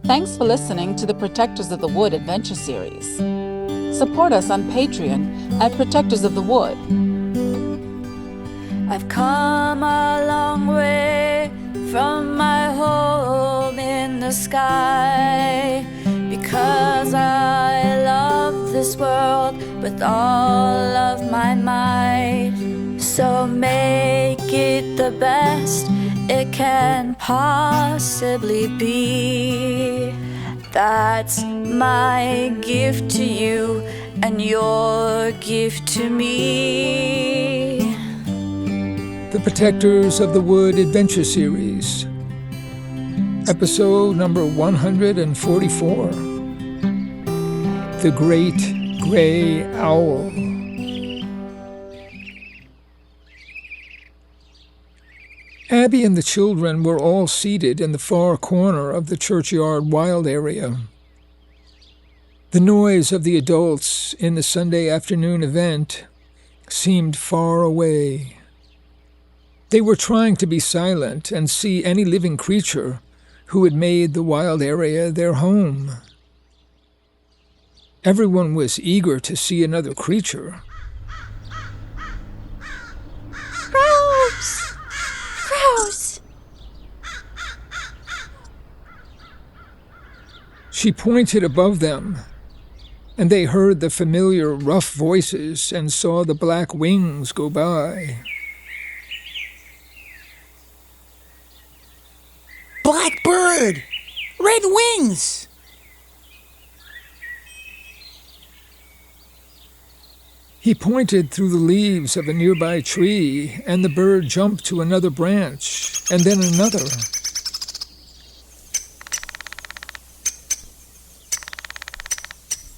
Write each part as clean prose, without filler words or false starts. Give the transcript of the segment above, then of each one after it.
Thanks for listening to the Protectors of the Wood Adventure Series. Support us on Patreon at Protectors of the Wood. I've come a long way from my home in the sky, because I love this world with all of my might. So make it the best it can possibly be. That's my gift to you and your gift to me. The Protectors of the Wood Adventure Series, episode number 144, The Great Gray Owl. Abby and the children were all seated in the far corner of the churchyard wild area. The noise of the adults in the Sunday afternoon event seemed far away. They were trying to be silent and see any living creature who had made the wild area their home. Everyone was eager to see another creature. Crows! Crows! She pointed above them, and they heard the familiar rough voices and saw the black wings go by. Black bird! Red wings! He pointed through the leaves of a nearby tree, and the bird jumped to another branch, and then another.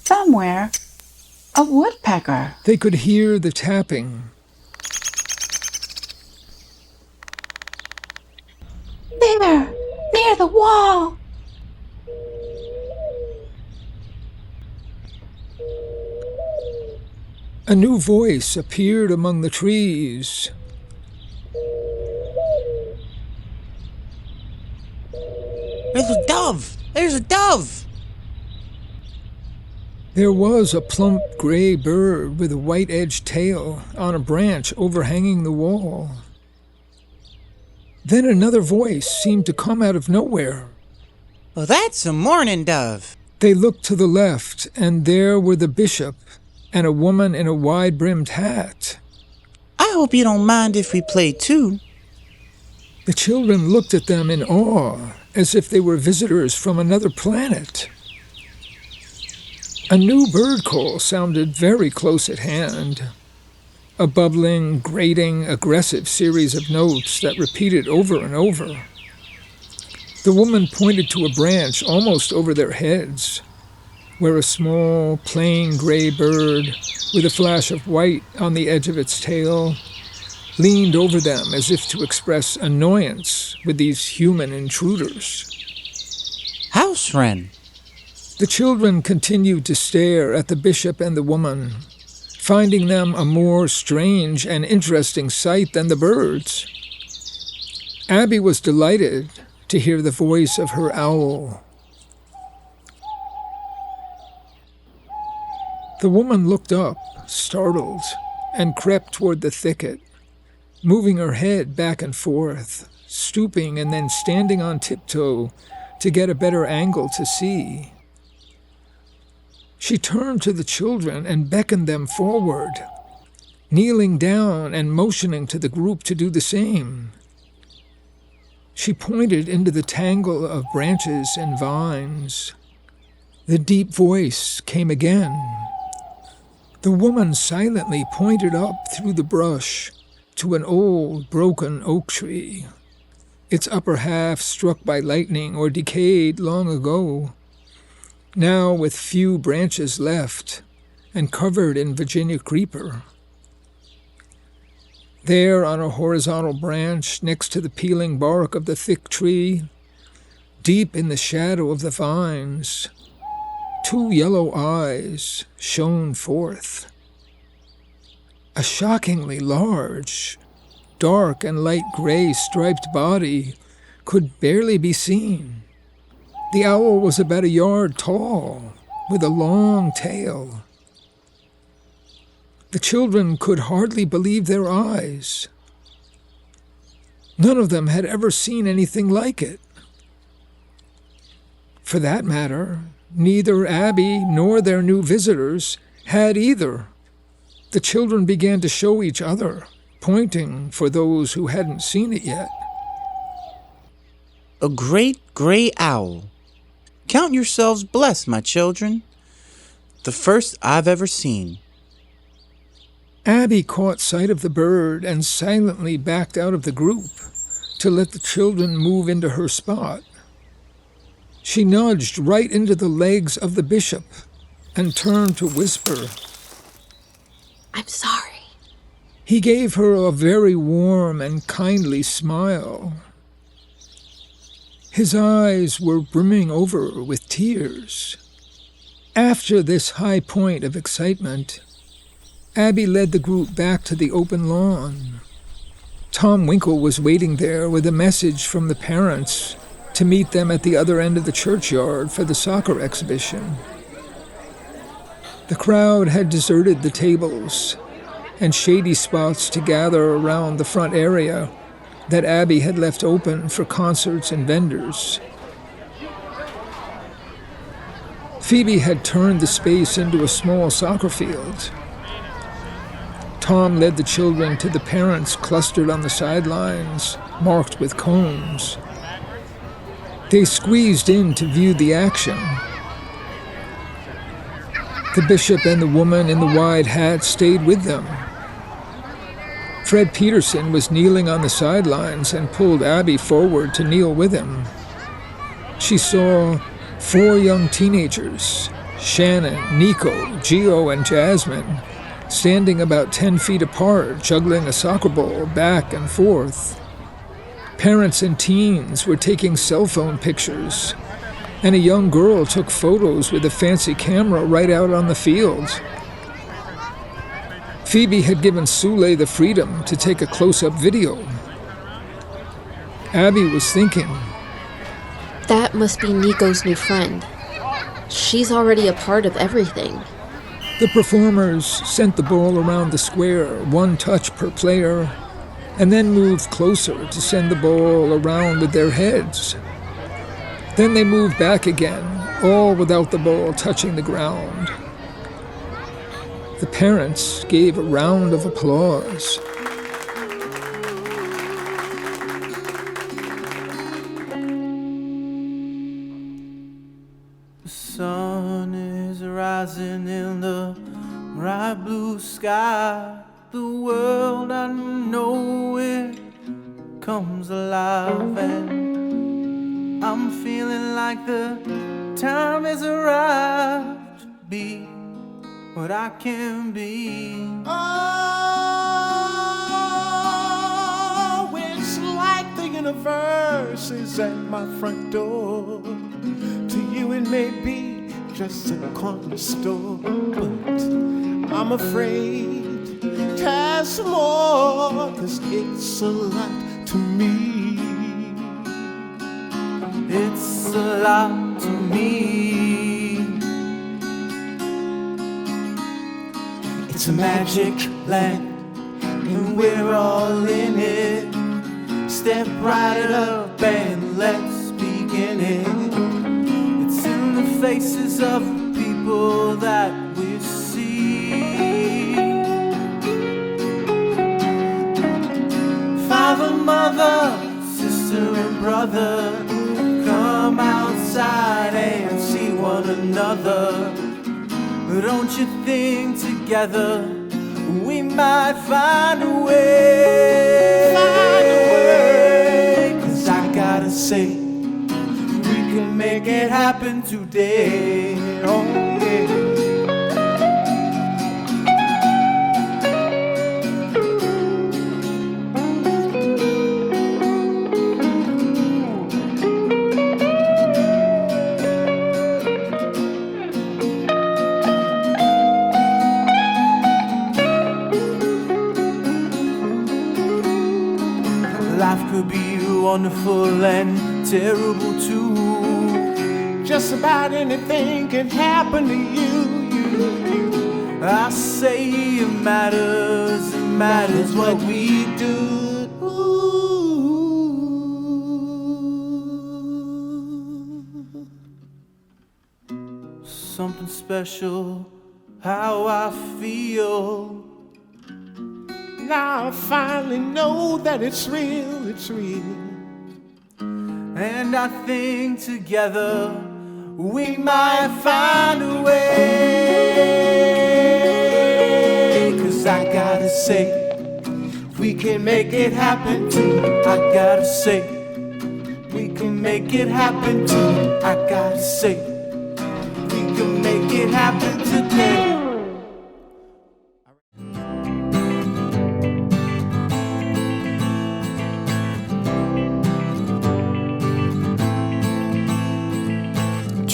Somewhere, a woodpecker. They could hear the tapping. There, near the wall. A new voice appeared among the trees. There's a dove! There's a dove! There was a plump gray bird with a white-edged tail on a branch overhanging the wall. Then another voice seemed to come out of nowhere. Well, that's a mourning dove. They looked to the left, and there were the bishop and a woman in a wide-brimmed hat. I hope you don't mind if we play too. The children looked at them in awe, as if they were visitors from another planet. A new bird call sounded very close at hand. A bubbling, grating, aggressive series of notes that repeated over and over. The woman pointed to a branch almost over their heads, where a small, plain gray bird with a flash of white on the edge of its tail leaned over them as if to express annoyance with these human intruders. House wren. The children continued to stare at the bishop and the woman, finding them a more strange and interesting sight than the birds. Abby was delighted to hear the voice of her owl. The woman looked up, startled, and crept toward the thicket, moving her head back and forth, stooping and then standing on tiptoe to get a better angle to see. She turned to the children and beckoned them forward, kneeling down and motioning to the group to do the same. She pointed into the tangle of branches and vines. The deep voice came again. The woman silently pointed up through the brush to an old, broken oak tree, its upper half struck by lightning or decayed long ago, now with few branches left and covered in Virginia creeper. There, on a horizontal branch next to the peeling bark of the thick tree, deep in the shadow of the vines, 2 yellow eyes shone forth. A shockingly large, dark and light gray striped body could barely be seen. The owl was about a yard tall, with a long tail. The children could hardly believe their eyes. None of them had ever seen anything like it. For that matter, neither Abby nor their new visitors had either. The children began to show each other, pointing for those who hadn't seen it yet. A great gray owl. Count yourselves blessed, my children. The first I've ever seen. Abby caught sight of the bird and silently backed out of the group to let the children move into her spot. She nudged right into the legs of the bishop and turned to whisper, "I'm sorry." He gave her a very warm and kindly smile. His eyes were brimming over with tears. After this high point of excitement, Abby led the group back to the open lawn. Tom Winkle was waiting there with a message from the parents to meet them at the other end of the churchyard for the soccer exhibition. The crowd had deserted the tables and shady spots to gather around the front area that Abby had left open for concerts and vendors. Phoebe had turned the space into a small soccer field. Tom led the children to the parents clustered on the sidelines, marked with cones. They squeezed in to view the action. The bishop and the woman in the wide hat stayed with them. Fred Peterson was kneeling on the sidelines and pulled Abby forward to kneel with him. She saw 4 young teenagers, Shannon, Nico, Gio, and Jasmine, standing about 10 feet apart, juggling a soccer ball back and forth. Parents and teens were taking cell phone pictures, and a young girl took photos with a fancy camera right out on the field. Phoebe had given Sule the freedom to take a close-up video. Abby was thinking, That must be Nico's new friend. She's already a part of everything. The performers sent the ball around the square, 1 touch per player, and then moved closer to send the ball around with their heads. Then they moved back again, all without the ball touching the ground. The parents gave a round of applause. The sun is rising in the bright blue sky. The world I know it comes alive, and I'm feeling like the time has arrived to be what I can be. Oh, it's like the universe is at my front door. To you it may be just a corner store, but I'm afraid there's more, 'cause it's a lot to me. It's a lot to me. It's a magic land, and we're all in it. Step right up and let's begin it. It's in the faces of people that we see. Father, mother, sister and brother, come outside and see one another. Don't you think together we might find a way? Find a way. 'Cause I gotta say, we can make it happen today. Oh yeah. Life could be wonderful and terrible too. just about anything can happen to you. I say it matters what we do. Something special, how I feel. Now I finally know that it's real, it's real. And I think together we might find a way. 'Cause I gotta say, we can make it happen too. I gotta say, we can make it happen too. I gotta say, we can make it happen today.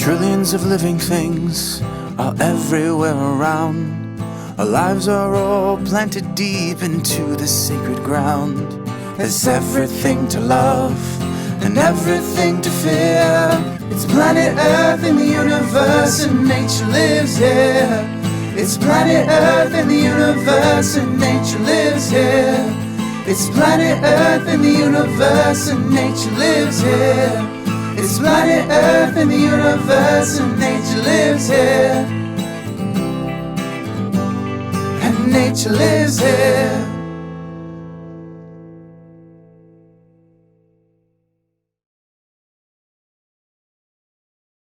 Trillions of living things are everywhere around. Our lives are all planted deep into the sacred ground. There's everything to love and everything to fear. It's planet Earth in the universe and nature lives here. It's planet Earth in the universe and nature lives here. It's planet Earth in the universe and nature lives here. It's planet Earth in the universe and nature lives here. And nature lives here.